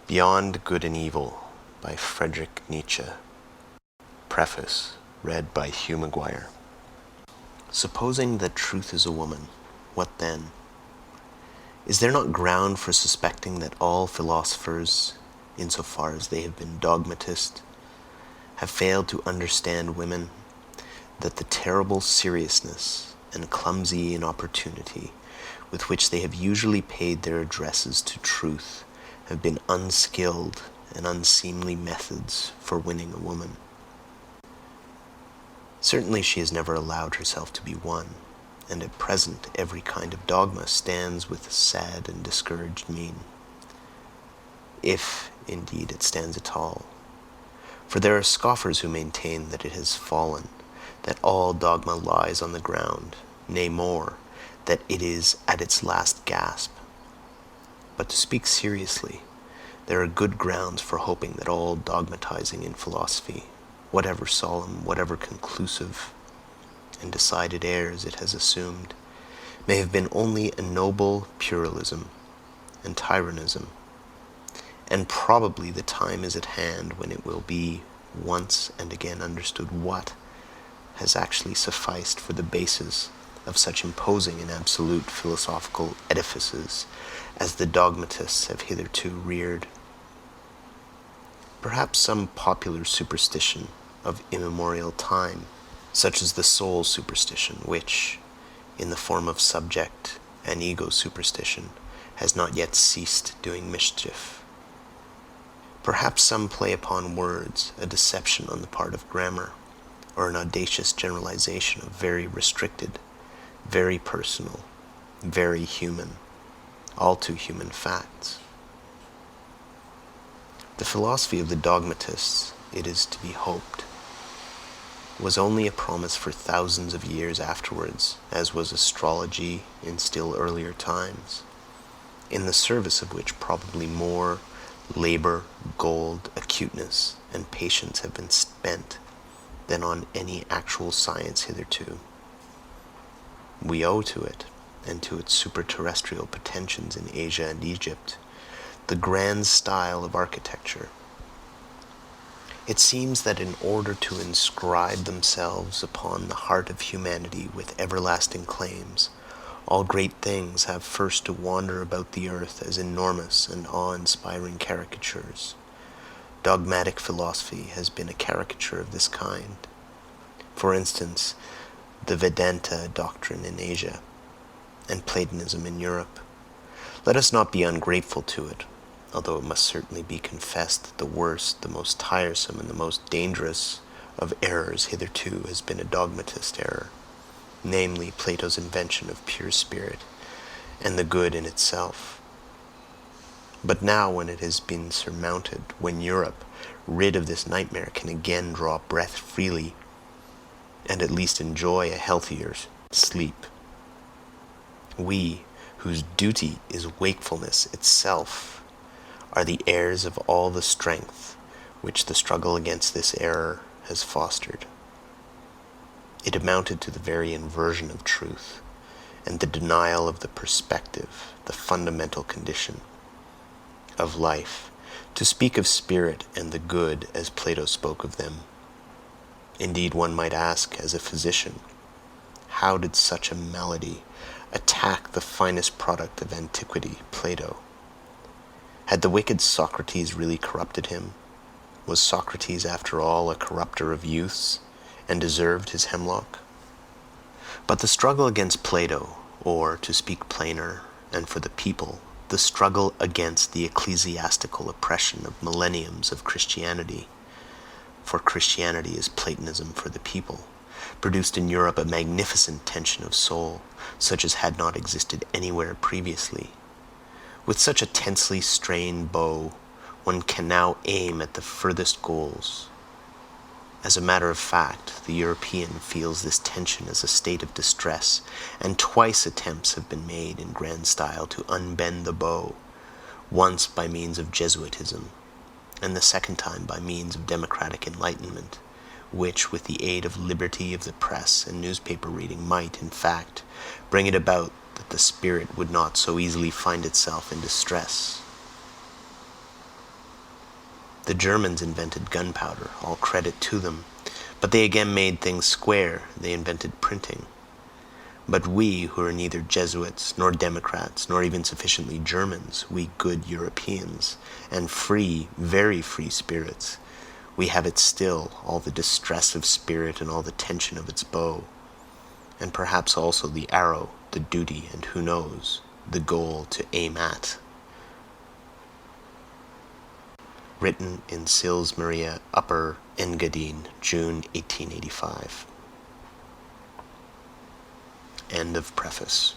Beyond Good and Evil by Friedrich Nietzsche. Preface, read by Hugh Maguire. Supposing that truth is a woman, what then? Is there not ground for suspecting that all philosophers, insofar as they have been dogmatists, have failed to understand women, that the terrible seriousness and clumsy inopportunity with which they have usually paid their addresses to truth have been unskilled and unseemly methods for winning a woman? Certainly she has never allowed herself to be won, and at present every kind of dogma stands with a sad and discouraged mien. If, indeed, it stands at all. For there are scoffers who maintain that it has fallen, that all dogma lies on the ground, nay more, that it is at its last gasp. But to speak seriously, there are good grounds for hoping that all dogmatizing in philosophy, whatever solemn, whatever conclusive and decided airs it has assumed, may have been only a noble pluralism and tyrannism, and probably the time is at hand when it will be once and again understood what has actually sufficed for the basis of such imposing and absolute philosophical edifices as the dogmatists have hitherto reared. Perhaps some popular superstition of immemorial time, such as the soul superstition, which, in the form of subject and ego superstition, has not yet ceased doing mischief. Perhaps some play upon words, a deception on the part of grammar, or an audacious generalization of very restricted, very personal, very human, all too human facts. The philosophy of the dogmatists, it is to be hoped, was only a promise for thousands of years afterwards, as was astrology in still earlier times, in the service of which probably more labor, gold, acuteness, and patience have been spent than on any actual science hitherto. We owe to it, and to its superterrestrial pretensions in Asia and Egypt, the grand style of architecture. It seems that in order to inscribe themselves upon the heart of humanity with everlasting claims, all great things have first to wander about the earth as enormous and awe-inspiring caricatures. Dogmatic philosophy has been a caricature of this kind. For instance, the Vedanta doctrine in Asia, and Platonism in Europe. Let us not be ungrateful to it, although it must certainly be confessed that the worst, the most tiresome, and the most dangerous of errors hitherto has been a dogmatist error, namely Plato's invention of pure spirit, and the good in itself. But now, when it has been surmounted, when Europe, rid of this nightmare, can again draw breath freely, and at least enjoy a healthier sleep, we, whose duty is wakefulness itself, are the heirs of all the strength which the struggle against this error has fostered. It amounted to the very inversion of truth, and the denial of the perspective, the fundamental condition of life, to speak of spirit and the good as Plato spoke of them. Indeed, one might ask, as a physician, how did such a malady attack the finest product of antiquity, Plato? Had the wicked Socrates really corrupted him? Was Socrates, after all, a corrupter of youths, and deserved his hemlock? But the struggle against Plato, or, to speak plainer, and for the people, the struggle against the ecclesiastical oppression of millenniums of Christianity, for Christianity is Platonism for the people, produced in Europe a magnificent tension of soul, such as had not existed anywhere previously. With such a tensely strained bow, one can now aim at the furthest goals. As a matter of fact, the European feels this tension as a state of distress, and twice attempts have been made in grand style to unbend the bow, once by means of Jesuitism, and the second time by means of democratic enlightenment, which, with the aid of liberty of the press and newspaper reading, might, in fact, bring it about that the spirit would not so easily find itself in distress. The Germans invented gunpowder, all credit to them, but they again made things square, they invented printing. But we, who are neither Jesuits, nor Democrats, nor even sufficiently Germans, we good Europeans, and free, very free spirits, we have it still, all the distress of spirit and all the tension of its bow, and perhaps also the arrow, the duty, and who knows, the goal to aim at. Written in Sils Maria, Upper Engadine, June 1885. End of preface.